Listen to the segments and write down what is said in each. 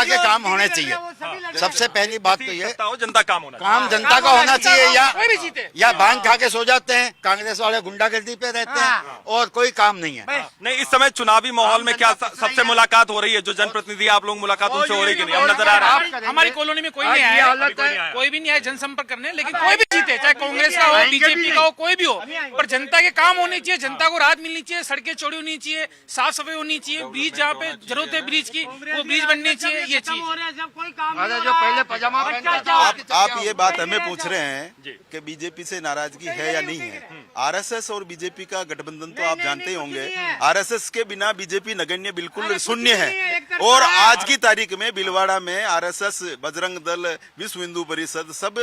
के काम होने चाहिए। सबसे पहली बात तो ये जनता काम होना काम जनता का होना चाहिए, कोई भी जीते या भांग खा के सो जाते हैं, कांग्रेस वाले गुंडागर्दी पे रहते हैं और कोई काम नहीं है। नहीं, इस समय चुनावी माहौल में क्या सबसे मुलाकात हो रही है? जो जनप्रतिनिधि आप लोग मुलाकात उनसे हो रही कि नहीं? हम नजर आ रहा है हमारी कॉलोनी में कोई नहीं आया, कोई भी नहीं आया जनसंपर्क करने, लेकिन कोई भी जीते, चाहे कांग्रेस का हो, बीजेपी का हो, कोई भी हो, पर जनता के काम होने चाहिए, जनता को राहत मिलनी चाहिए, सड़कें चौड़ी होनी चाहिए, साफ सफाई होनी चाहिए, ब्रिज जहाँ पे जरूरत है ब्रिज की वो ब्रिज बननी चाहिए। ये चीज जो पहले पजामा आप ये बात हमें पूछ रहे हैं कि बीजेपी से नाराजगी है या नहीं है। आरएसएस और बीजेपी का गठबंधन तो आप जानते ही होंगे। आरएसएस के बिना बीजेपी नगण्य बिल्कुल शून्य है। और आज की तारीख में भीलवाड़ा में आरएसएस, बजरंग दल, विश्व हिंदू परिषद सब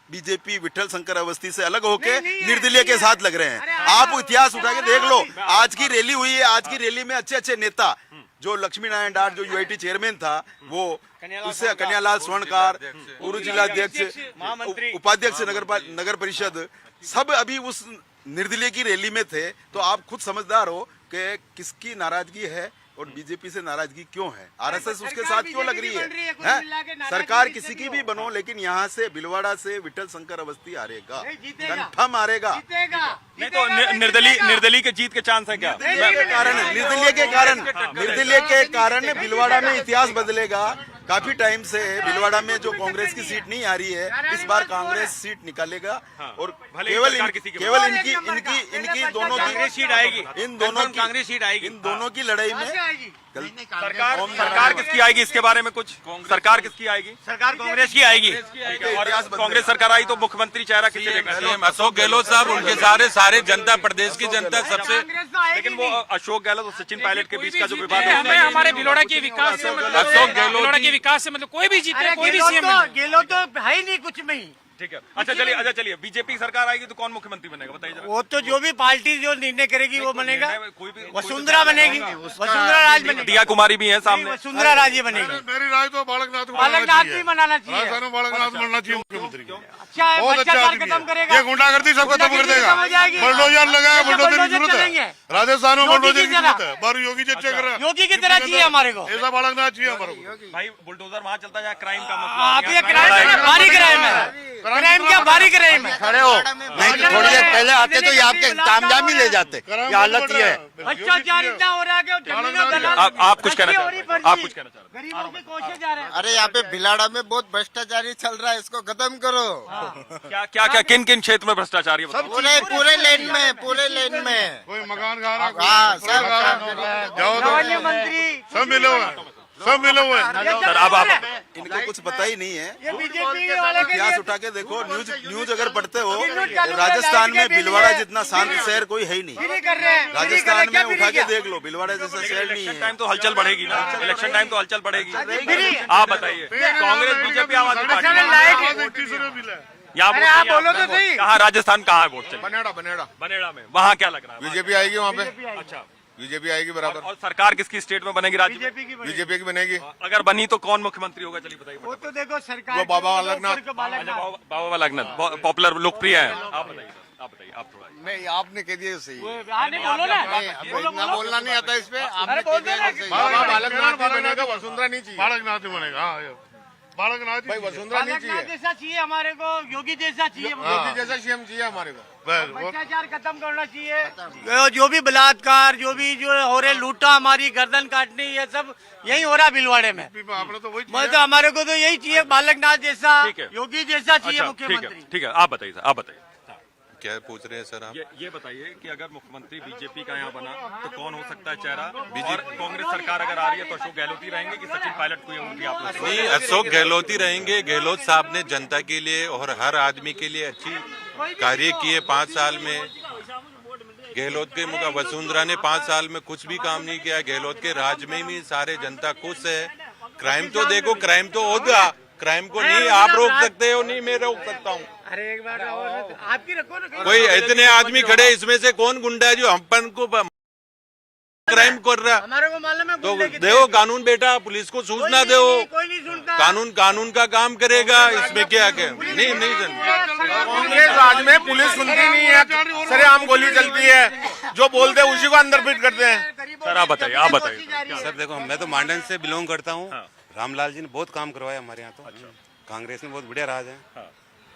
बीजेपी विठल शंकर अवस्थी से अलग होके निर्दलीय के साथ लग रहे हैं। आप इतिहास उठा के देख लो, आज की रैली हुई है, आज की रैली में अच्छे अच्छे नेता, जो लक्ष्मी नारायण डाट जो यूआईटी चेयरमैन था, वो उससे कन्यालाल स्वर्णकार, पूर्व जिलाध्यक्ष, उपाध्यक्ष नगर परिषद, सब अभी उस निर्दलीय की रैली में थे। तो आप खुद समझदार हो कि किसकी नाराजगी है और बीजेपी से नाराजगी क्यों है, आरएसएस उसके साथ क्यों लग रही है? सरकार किसी की भी बनो, लेकिन यहाँ से भीलवाड़ा से विठल शंकर अवस्थी हारेगा, कंफर्म हारेगा। नहीं तो निर्दलीय के जीत के चांस है क्या? निर्दलीय के कारण भीलवाड़ा में इतिहास बदलेगा। काफी टाइम से भीलवाड़ा में जो कांग्रेस की सीट नहीं आ रही है, इस बार कांग्रेस सीट निकालेगा और केवल इनकी दोनों की सीट आएगी, इन दोनों कांग्रेस सीट आएगी। इन दोनों की लड़ाई में सरकार किसकी आएगी, इसके बारे में कुछ? सरकार किसकी आएगी? सरकार कांग्रेस की आएगी। और कांग्रेस सरकार आई तो मुख्यमंत्री चेहरा किसे देखना? अशोक गहलोत साहब, उनके सारे जनता, प्रदेश की जनता सबसे। लेकिन वो अशोक गहलोत और सचिन पायलट के बीच का जो विवाद है, हमें हमारे भीलवाड़ा के विकास से मतलब कोई भी जीते, कोई भी सीएम गहलोत तो है ही नहीं कुछ में ही। ठीक है, अच्छा चलिए बीजेपी सरकार आएगी तो कौन मुख्यमंत्री बनेगा बताइए जरा। वो तो जो भी पार्टी जो निर्णय करेगी वो बनेगा। वसुंधरा बनेगी, वसुंधरा राज बनेगी। दिया कुमारी भी है सामने, वसुंधरा राज ही बनेगी। मेरी राय तो बालकनाथ भी बनाना चाहिए, बालकनाथ बनना चाहिए मुख्यमंत्री। अच्छा है, भ्रष्टाचार खत्म करेगा, ये गुंडागर्दी सब खत्म कर देगा। बुलडोजर लगाया, बुलडोजर की जरूरत है, राजस्थान में बुलडोजर की जरूरत है। बारू योगी जी चेक कर रहा है, योगी की तरह चाहिए हमारे को, ऐसा बालकनाथ चाहिए हमारे को। भाई बुलडोजर वहाँ चलता है क्राइम का आप ये भारी क्राइम है, क्राइम क्या भारी क्राइम है। खड़े हो, नहीं तो थोड़ी देर पहले आते तो ये आपके तामझाम ही ले जाते। ये हालत ये है, भ्रष्टाचार इतना हो रहा है कि आप कुछ कहना चाह रहे हैं? आप कुछ कहना चाह रहे हैं? गरीबों के कोशिश जा रहे हैं। अरे यहाँ पे भिलाड़ा में बहुत भ्रष्टाचारी चल रहा है, इसको खत्म करो। क्या किन क्षेत्र में भ्रष्टाचारी है? पूरे लेन में कोई मकान खा रहा, गवर्नर मंत्री सब मिले हुए। सर अब आप इनको कुछ पता ही नहीं है। ये बीजेपी वाले के इतिहास उठा के देखो, न्यूज अगर पढ़ते हो, राजस्थान में भीलवाड़ा जितना शांत शहर कोई है ही नहीं। कर रहे हैं राजस्थान में उठा के देख लो, भीलवाड़ा जैसा शहर नहीं है। टाइम तो हलचल बढ़ेगी ना, इलेक्शन टाइम तो हलचल बढ़ेगी। आप बताइए, कांग्रेस बीजेपी आम आदमी पार्टी यहाँ आप बोलो तो सही। कहाँ राजस्थान कहाँ वोट चले? बनेड़ा में वहाँ क्या लग रहा है? बीजेपी आएगी वहाँ पे, अच्छा बीजेपी आएगी बराबर। और सरकार किसकी स्टेट में बनेगी? राज्य में बीजेपी की बनेगी। अगर बनी तो कौन मुख्यमंत्री होगा? चलिए बताइए। वो तो देखो सरकार, वो बाबा बालकनाथ, बाबा बालकनाथ पॉपुलर लोकप्रिय है। आप बताइए आप थोड़ा। नहीं आपने कह दिया सही, बोलो ना, बोलना नहीं आता इस पे। बाबा बालकनाथ ही बनेगा, वसुंधरा नहीं चाहिए। बालकनाथ ही बनेगा, बालकनाथ भाई, वसुंधरा नहीं चाहिए। जैसा चाहिए हमारे को, योगी जैसा चाहिए, योगी जैसा सीएम चाहिए हमारे को। भ्रष्टाचार खत्म करना चाहिए। जो भी बलात्कार, जो हो रहे लूटा, हमारी गर्दन काटनी, ये सब यही हो रहा है भीलवाड़े में। आपने तो वही तो हमारे को तो यही चाहिए, बालकनाथ जैसा, योगी जैसा चाहिए मुख्यमंत्री। ठीक है, आप बताइए आप बताइए क्या पूछ रहे हैं सर आप? ये बताइए कि अगर मुख्यमंत्री बीजेपी का यहाँ बना तो कौन हो सकता है चेहरा? और कांग्रेस सरकार अगर आ रही है तो अशोक गहलोत ही रहेंगे कि सचिन पायलट को ये उनकी आप? नहीं, अशोक गहलोत ही रहेंगे। गहलोत साहब ने जनता के लिए और हर आदमी के लिए अच्छी कार्य किए 5 साल में। गहलोत के मुका वसुंधरा ने 5 साल में कुछ भी काम नहीं किया। गहलोत के राज में भी सारे जनता खुश है। क्राइम तो देखो, क्राइम तो होगा, क्राइम को नहीं आप रोक सकते हो, नहीं मैं रोक सकता हूँ। अरे एक बार आपकी रखो ना, कोई इतने आदमी खड़े, इसमें से कौन गुंडा है जो हमपन को क्राइम कर रहा? हमारे को मालूम है, तो देखो कानून बेटा, पुलिस को सूचना दो, कोई नहीं सुनता। कानून का काम करेगा। इसमें क्या नहीं कांग्रेस राज में पुलिस सुनती नहीं है, सरेआम गोली चलती है, जो बोलते हैं उसी को अंदर फिट करते हैं। सर आप बताइए सर देखो, मैं तो मांडन से बिलोंग करता हूँ। रामलाल जी ने बहुत काम करवाया हमारे यहाँ तो। कांग्रेस ने बहुत बढ़िया राज है।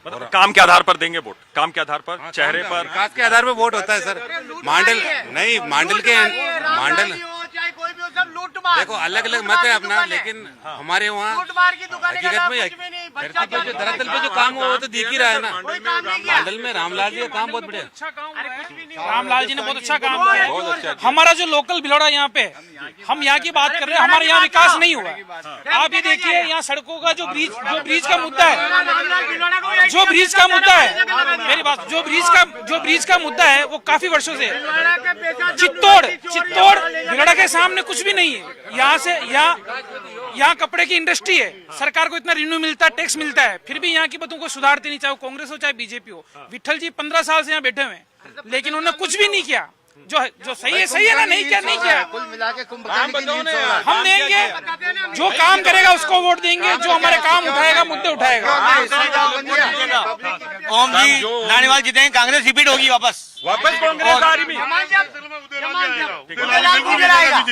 मतलब काम के आधार पर देंगे वोट, काम के आधार पर, चेहरे पर, विकास के आधार पर वोट होता है सर। मांडल नहीं, मांडल देखो अलग अलग मत है अपना, लेकिन हमारे वहाँ हकीकत में जो धरातल पे जो काम हुआ वो तो दिख ही रहा है ना। मांडल में रामलाल जी का काम बहुत बढ़िया। रामलाल जी ने बहुत अच्छा काम किया। हमारा जो लोकल भिलौड़ा यहाँ पे, हम यहाँ की बात कर रहे हैं, हमारे यहाँ विकास नहीं हुआ। आप ये देखिए यहाँ सड़कों का जो ब्रिज का मुद्दा है, जो ब्रिज का मुद्दा है, मेरी बात, जो ब्रिज का मुद्दा है वो काफी वर्षों से चित्तौड़ भिलौड़ा के सामने कुछ भी नहीं है। यहाँ कपड़े की इंडस्ट्री है, सरकार को इतना रिन्यू मिलता है, टैक्स मिलता है, फिर भी यहाँ की बातों को सुधारते नहीं, चाहे कांग्रेस हो चाहे बीजेपी हो। विठल जी 15 साल से यहाँ बैठे हुए हैं, लेकिन उन्होंने कुछ भी नहीं किया। जो सही है ना, नहीं किया। कुल मिला के कुंभकर्ण की नींद सो रहा है। हम देंगे, जो काम करेगा उसको वोट देंगे, जो हमारे काम उठाएगा, मुद्दे उठाएगा। ओम जी नानीवाल जीतेंगे, कांग्रेस रिपीट होगी वापस कांग्रेस आ रही है।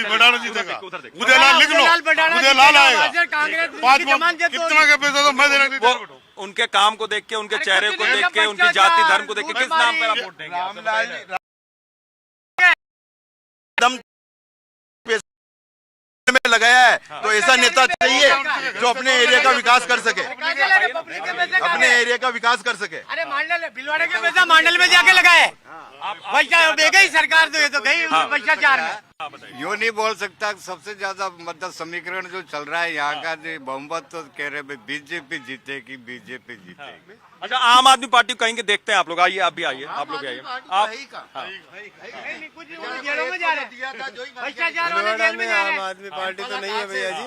बडाना जीतेगा। उदयलाल लिख लो, उदयलाल आएगा। कितना का पैसा तो मैं देना नहीं। उनके काम को देख के, उनके चेहरे को देख के, उनकी जाति धर्म को देख के किस नाम पर आप वोट देंगे? में लगाया है तो ऐसा नेता चाहिए जो अपने एरिया का विकास कर सके, अपने एरिया का विकास कर सके। अरे मांडल भिलवाड़े के पैसा मांडल में जाके लगाए, पैसा दे गई सरकार, तो ये तो गई भ्रष्टाचार में। यो नहीं बोल सकता। सबसे ज्यादा मतलब समीकरण जो चल रहा है यहाँ का, जो बहुमत तो कह रहे बीजेपी जीतेगी, बीजेपी जीतेगी। अच्छा, आम आदमी पार्टी को कहेंगे, देखते हैं आप लोग, आइए, आप भी आइए, आप लोग भी आइए। आप आम आदमी पार्टी तो नहीं है भैया जी।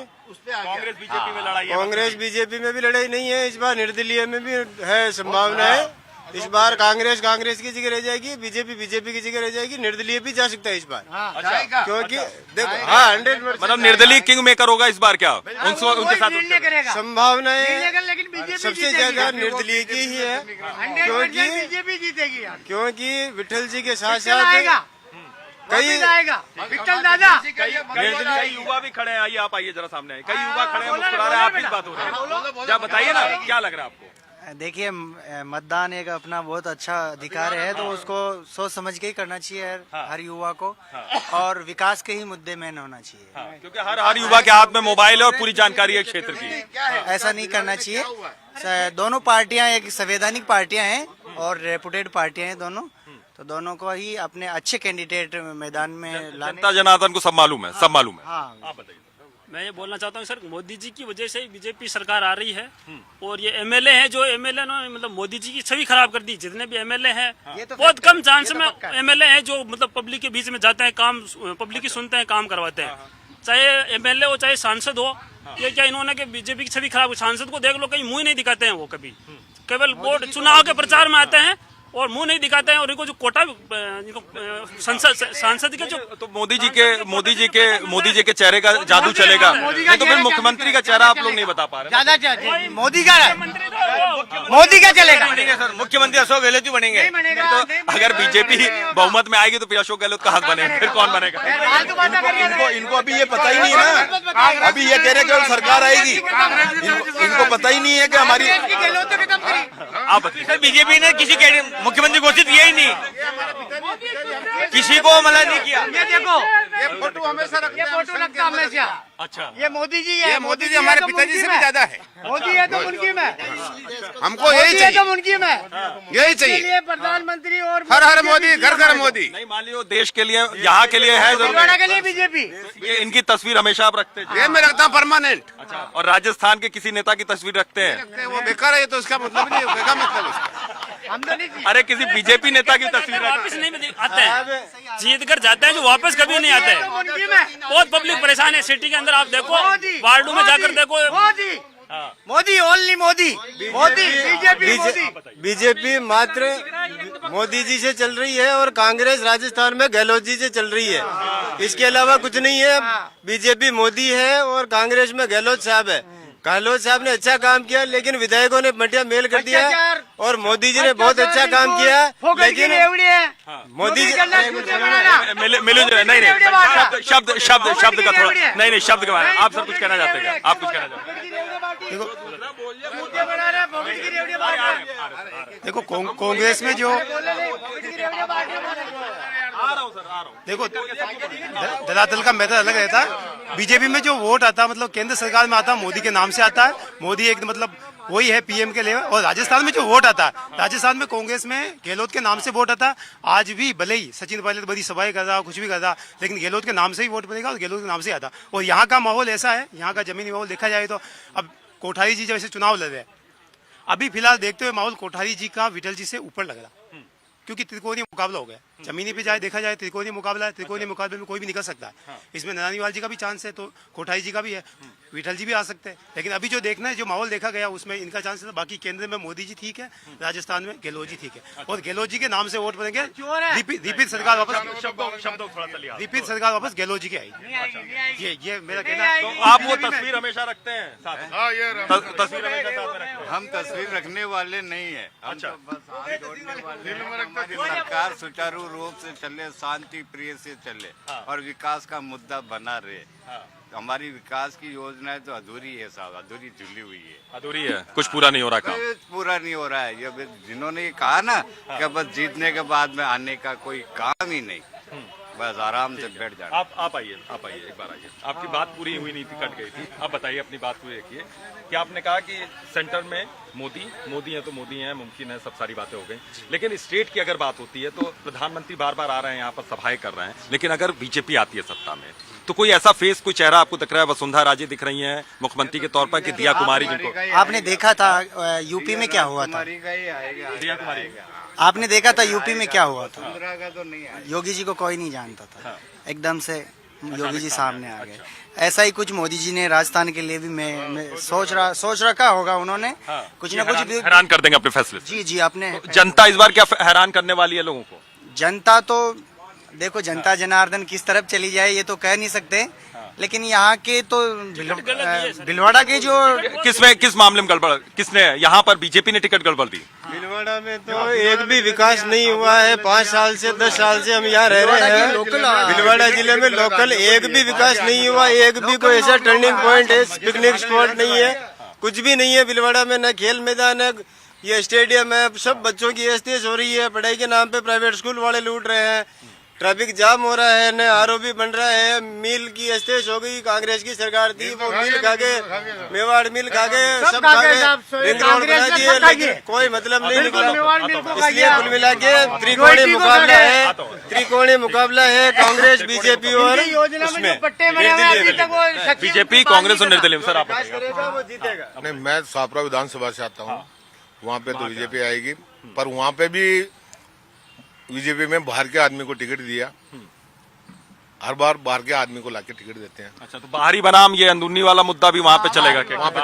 कांग्रेस बीजेपी में लड़ाई है। कांग्रेस बीजेपी में भी लड़ाई नहीं है, इस बार निर्दलीय में भी है संभावना है। इस बार कांग्रेस की जगह रह जाएगी, बीजेपी की जगह रह जाएगी, निर्दलीय भी जा सकता है इस बार। क्योंकि देखो 100% मतलब निर्दलीय किंग मेकर होगा इस बार क्या? उनके साथ संभावनाएं सबसे ज्यादा निर्दलीय की ही है, क्योंकि बीजेपी जीतेगी। क्योंकि विठल जी के साथ साथ कई कई युवा भी खड़े हैं। आइए, आप आइए जरा सामने आइए। कई युवा खड़े हैं, मुस्कुरा रहे हैं, आप किस बात हो रही है? क्या बताइए ना, क्या लग रहा है आपको? देखिए, मतदान एक अपना बहुत अच्छा अधिकार है, तो उसको सोच समझ के ही करना चाहिए हर युवा को, और विकास के ही मुद्दे में होना चाहिए। क्योंकि हर युवा के हाथ में मोबाइल है और पूरी जानकारी है क्षेत्र की। ऐसा नहीं करना चाहिए। दोनों पार्टियां एक संवैधानिक पार्टियां हैं और रेपुटेड पार्टियां हैं दोनों, तो दोनों को ही अपने अच्छे कैंडिडेट मैदान में लाने। जनता जनार्दन को सब मालूम है, सब मालूम है। हाँ, आप बताइए। मैं ये बोलना चाहता हूँ सर, मोदी जी की वजह से ही बीजेपी सरकार आ रही है, और ये एमएलए हैं जो एमएलए ने मतलब मोदी जी की छवि खराब कर दी। जितने भी एमएलए हैं, बहुत कम चांस में एमएलए हैं जो मतलब पब्लिक के बीच में जाते हैं, काम पब्लिक की सुनते हैं, काम करवाते हैं। चाहे एमएलए हो चाहे सांसद हो, ये क्या इन्होंने के बीजेपी की छवि खराब। सांसद को देख लो, कहीं मुंह नहीं दिखाते हैं वो, कभी केवल वोट चुनाव के प्रचार में आते हैं और मुंह नहीं दिखाते हैं। और इनको जो कोटा सांसद के जो, तो मोदी जी के चेहरे का जादू चलेगा, नहीं तो फिर मुख्यमंत्री का चेहरा आप लोग नहीं बता पा रहे। ज्यादा मोदी का चलेगा सर, मुख्यमंत्री अशोक गहलोत ही बनेंगे। तो अगर बीजेपी बहुमत में आएगी तो फिर अशोक गहलोत का हक बनेगा, फिर कौन बनेगा? इनको अभी ये पता ही नहीं है ना, अभी ये कह रहे कि सरकार आएगी, इनको पता ही नहीं है कि हमारी। आप बताइए। बीजेपी ने किसी मुख्यमंत्री घोषित किया ही नहीं, किसी को मतलब नहीं किया। ये देखो, ये फोटो हमेशा लगता हमेशा। अच्छा, ये मोदी जी है, मोदी जी हमारे पिताजी से भी ज्यादा है। मोदी है तो मुनकी में, हमको यही चाहिए, तो मुनकी में यही चाहिए। प्रधानमंत्री और हर मोदी, घर मोदी। नहीं, मान लियो देश के लिए, यहाँ के लिए है भिलवाड़ा के लिए बीजेपी, ये इनकी तस्वीर हमेशा आप रखते हैं? ये मैं रखता हूँ परमानेंट। अच्छा, और राजस्थान के किसी नेता की तस्वीर रखते हैं? वो बेकार है, तो उसका मतलब नहीं है, मतलब उसका। हम तो नहीं। अरे किसी बीजेपी नेता की तस्वीर वापस नहीं आते हैं, जीत कर जाते हैं, जो वापस कभी नहीं आते हैं। बहुत पब्लिक परेशान है सिटी के अंदर। आप देखो, वार्डों में जाकर देखो, मोदी ओनली मोदी बीजेपी मात्र मोदी जी से चल रही है, और कांग्रेस राजस्थान में गहलोत जी से चल रही है। इसके अलावा कुछ नहीं है। बीजेपी मोदी है और कांग्रेस में गहलोत साहब है। गहलोत साहब ने अच्छा काम किया, लेकिन विधायकों ने मटिया मेल कर दिया। और मोदी जी ने बहुत अच्छा काम किया, लेकिन मोदी जी मिलू नहीं शब्द का थोड़ा नहीं शब्द के बारे में आप सर कुछ कहना चाहते हैं? आप कुछ कहना चाहते हैं? देखो कांग्रेस में जो देखो दलादल का मेथड अलग रहता है। बीजेपी में जो वोट आता है मतलब केंद्र सरकार में आता है, मोदी के नाम से आता है। मोदी एक मतलब वही है पीएम के लिए। और राजस्थान में जो वोट आता है, राजस्थान में कांग्रेस में गहलोत के नाम से वोट आता है। आज भी भले ही सचिन पायलट बड़ी सभाएं कर रहा कुछ भी कर रहा, लेकिन गहलोत के नाम से ही वोट पड़ेगा और गहलोत के नाम से आता। और यहाँ का माहौल ऐसा है, यहाँ का जमीनी माहौल देखा जाए तो अब कोठारी जी जैसे चुनाव लड़ रहे हैं, अभी फिलहाल देखते हुए माहौल कोठारी जी का विठल जी से ऊपर लग रहा, क्योंकि त्रिकोणीय मुकाबला हो गया। जमीनी पे जाए देखा जाए त्रिकोणीय मुकाबला है, त्रिकोणीय मुकाबले में कोई भी निकल सकता है। इसमें नारायणवाल जी का भी चांस है, तो कोठारी जी का भी है, विठल जी भी आ सकते हैं। लेकिन अभी जो देखना है, जो माहौल देखा गया उसमें इनका चांस है। बाकी केंद्र में मोदी जी ठीक है, राजस्थान में गहलोत जी ठीक है, और गहलोत जी के नाम से वोट पड़ेंगे। रिपीट सरकार वापस रिपीट सरकार वापस गहलोत जी की आएगी। ये मेरा कहना है। तो आप वो तस्वीर हमेशा रखते हैं साथ में? तस्वीर हमेशा साथ में रखते हैं। हम तस्वीर रखने वाले नहीं है, अच्छा बस हाथ जोड़ने वाले। सरकार सुचारू रूप से चले, शांति प्रिय से चले और विकास का मुद्दा बना रहे। हमारी विकास की योजनाएं तो अधूरी है साहब, अधूरी झुली हुई है, अधूरी है, कुछ पूरा नहीं हो रहा काम। कुछ पूरा नहीं हो रहा है। ये जिन्होंने ये कहा ना कि बस जीतने के बाद में आने का कोई काम ही नहीं, बस आराम से बैठ जाना। आप आइए एक बार आइए। आपकी बात पूरी हुई नहीं थी, कट गई थी। आप बताइए अपनी बात पूरी रखिए कि आपने कहा कि सेंटर में मोदी है तो मोदी है, मुमकिन है, सब सारी बातें हो गई। लेकिन स्टेट की अगर बात होती है तो प्रधानमंत्री बार बार आ रहे हैं यहाँ पर, सभाएं कर रहे हैं। लेकिन अगर बीजेपी आती है सत्ता में तो कोई ऐसा फेस, कोई चेहरा आपको दिख रहा है? वसुंधरा राजे दिख रही हैं मुख्यमंत्री के तौर पर, कि दिया कुमारी जिनको आपने देखा था यूपी में क्या हुआ था? दिया कुमारी आपने देखा था यूपी में क्या हुआ था? तो नहीं आएगा। योगी जी को कोई नहीं जानता था, एकदम से योगी जी सामने आ गए। ऐसा ही कुछ मोदी जी ने राजस्थान के लिए भी मैं सोच रखा होगा उन्होंने, कुछ ना कुछ हैरान कर देंगे अपने फैसले से। जी आपने। जनता इस बार क्या हैरान करने वाली है लोगों को? जनता तो देखो, जनता जनार्दन किस तरफ चली जाए ये तो कह नहीं सकते, लेकिन यहाँ के तो भीलवाड़ा के जो किस मामले में गड़बड़, किसने यहाँ पर बीजेपी ने टिकट गड़बड़ दी? भीलवाड़ा में तो एक भी विकास नहीं हुआ है। 5 साल से 10 साल से हम यहाँ रह रहे हैं। भीलवाड़ा जिले में लोकल एक भी विकास नहीं हुआ, एक भी कोई ऐसा टर्निंग पॉइंट है, पिकनिक स्पॉट नहीं है, कुछ भी नहीं है भीलवाड़ा में। न खेल मैदान है, ये स्टेडियम है, सब बच्चों की एस्तेज हो रही है। पढ़ाई के नाम पे प्राइवेट स्कूल वाले लूट रहे हैं, ट्रैफिक जाम हो रहा है, न आरओबी बन रहा है। मिल की एस्टेज हो गई, कांग्रेस की सरकार थी, वो मिल खा के, मेवाड़ मिल खा के, सब खा के रिंग रोड बना दिए, लेकिन कोई मतलब नहीं निकला। इसलिए कुल मिला के त्रिकोणीय मुकाबला है कांग्रेस, बीजेपी और उसमें बीजेपी, कांग्रेस और निर्दलीय। सर आप वो जीतेगा। नहीं, मैं सापरा विधानसभा से आता हूँ, वहाँ पे तो बीजेपी आएगी, पर वहाँ पे भी बीजेपी में बाहर के आदमी को टिकट दिया। हर बार बाहर के आदमी को लाके टिकट देते हैं। अच्छा, तो बाहरी बनाम ये अंदरूनी वाला मुद्दा भी वहाँ पे चलेगा क्या? वहाँ पे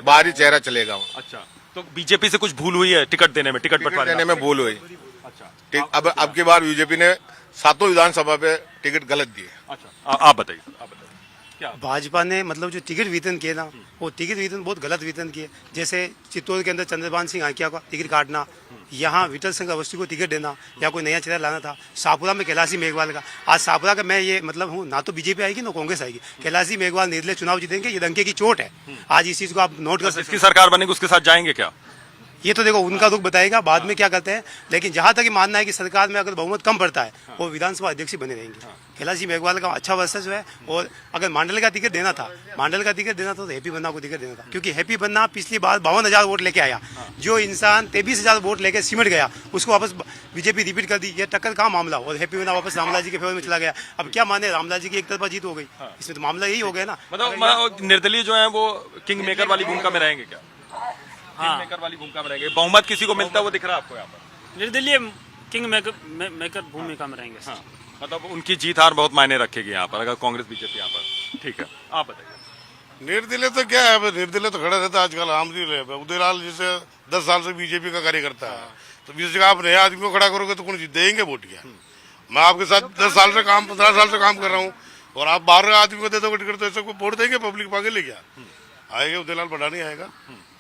बाहरी चेहरा चलेगा वहाँ। अच्छा, तो बीजेपी से कुछ भूल हुई है टिकट देने में, टिकट देने में भूल हुई। अच्छा, अब की बार बीजेपी ने 7 विधानसभा पे टिकट गलत दिए। अच्छा, आप बताइए क्या? भाजपा ने मतलब जो टिकट वितरण किए ना, वो टिकट वितरण बहुत गलत वितरण किए। जैसे चित्तौड़ के अंदर चंद्रभान सिंह आकिया का टिकट काटना, यहाँ विठल सिंह अवस्थी को टिकट देना, या कोई नया चेहरा लाना था। शाहपुरा में कैलाशी मेघवाल का, आज शाहपुरा का मैं ये मतलब हूँ, ना तो बीजेपी आएगी ना कांग्रेस आएगी, कैलाशी मेघवाल निर्दलीय चुनाव जीतेंगे, ये डंके की चोट है। आज इस चीज को आप नोट कर सकते हैं। जिसकी सरकार बनेगी उसके साथ जाएंगे क्या? ये तो देखो उनका रुख बताएगा बाद में क्या करते हैं, लेकिन जहां तक मानना है कि सरकार में अगर बहुमत कम पड़ता है वो विधानसभा अध्यक्ष ही बने रहेंगे। कैलाशी मेघवाल का अच्छा वर्चस्व है। और अगर मांडल का टिकट देना था तो हैप्पी बन्ना को टिकट देना था, क्योंकि हैप्पी बन्ना पिछली बार 52,000 वोट लेके आया। जो इंसान 23,000 वोट लेके सिमट गया उसको वापस बीजेपी रिपीट कर दी। ये टक्कर का मामला, और हैप्पी बन्ना वापस रामलाल जी के फेवर में चला गया। अब क्या माने, रामलाल जी की एक तरफा जीत हो गई, इसमें तो मामला यही हो गया ना। मतलब निर्दलीय जो है वो किंग मेकर वाली भूमिका में रहेंगे क्या? मेकर वाली भूमिका में रहेंगे। बहुमत किसी को मिलता है वो दिख रहा है आपको यहाँ पर? निर्दलीय किंग मेकर भूमिका में रहेंगे। हाँ, मतलब उनकी जीत हार बहुत मायने रखेगी यहाँ पर, अगर कांग्रेस बीजेपी यहाँ पर। ठीक है, आप बताइए। निर्दलीय तो क्या है, निर्दलीय तो खड़ा रहता है आजकल आम दिन। उदयलाल जैसे 10 साल से बीजेपी का कार्यकर्ता है, तो बीच जगह आप नए आदमी को खड़ा करोगे तो कौन देंगे वोट? क्या मैं आपके साथ 10 साल से काम, 15 साल से काम कर रहा हूँ, और आप बाहर आदमी को दे दोगे टिकट तो ऐसे को वोट देंगे पब्लिक पागल है क्या? आएगा उदयलाल बड़ानी आएगा,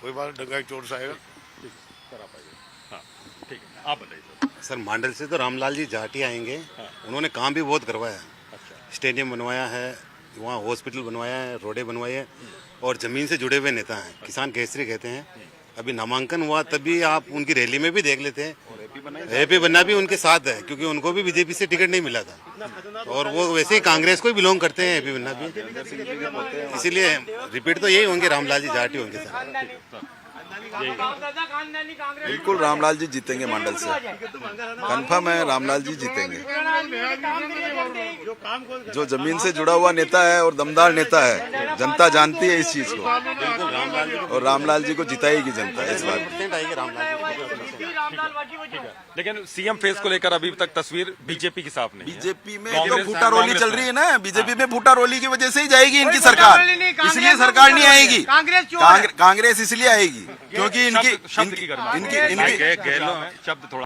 कोई बात डंगा चोट से आएगा। हाँ ठीक है, आप बताइए सर। सर मांडल से तो रामलाल जी जाटी आएंगे, उन्होंने काम भी बहुत करवाया, स्टेडियम बनवाया है, वहाँ हॉस्पिटल बनवाया है, रोडें बनवाई है, और जमीन से जुड़े हुए नेता हैं, किसान केसरी कहते हैं। अभी नामांकन हुआ तभी आप उनकी रैली में भी देख लेते हैं, एपी बन्ना भी उनके साथ है, क्योंकि उनको भी बीजेपी से टिकट नहीं मिला था, और वो वैसे ही कांग्रेस को ही बिलोंग करते हैं, एपी बन्ना भी, इसीलिए रिपीट तो यही होंगे, रामलाल जी जाटी होंगे सर। बिल्कुल रामलाल जी जीतेंगे मंडल से, कंफर्म है रामलाल जी जीतेंगे। जो जमीन से जुड़ा हुआ नेता है और दमदार नेता है, जनता जानती है इस चीज को, और रामलाल जी को जिताएगी जनता इस बार। लेकिन सीएम फेस को लेकर अभी तक तस्वीर बीजेपी की साफ नहीं है। बीजेपी में तो फूटा रोली चल रही है ना, बीजेपी में फूटा रोली की वजह से ही जाएगी इनकी सरकार, इसलिए सरकार नहीं आएगी, कांग्रेस इसलिए आएगी क्योंकि इनकी शब्द की इनकी शब्द थोड़ा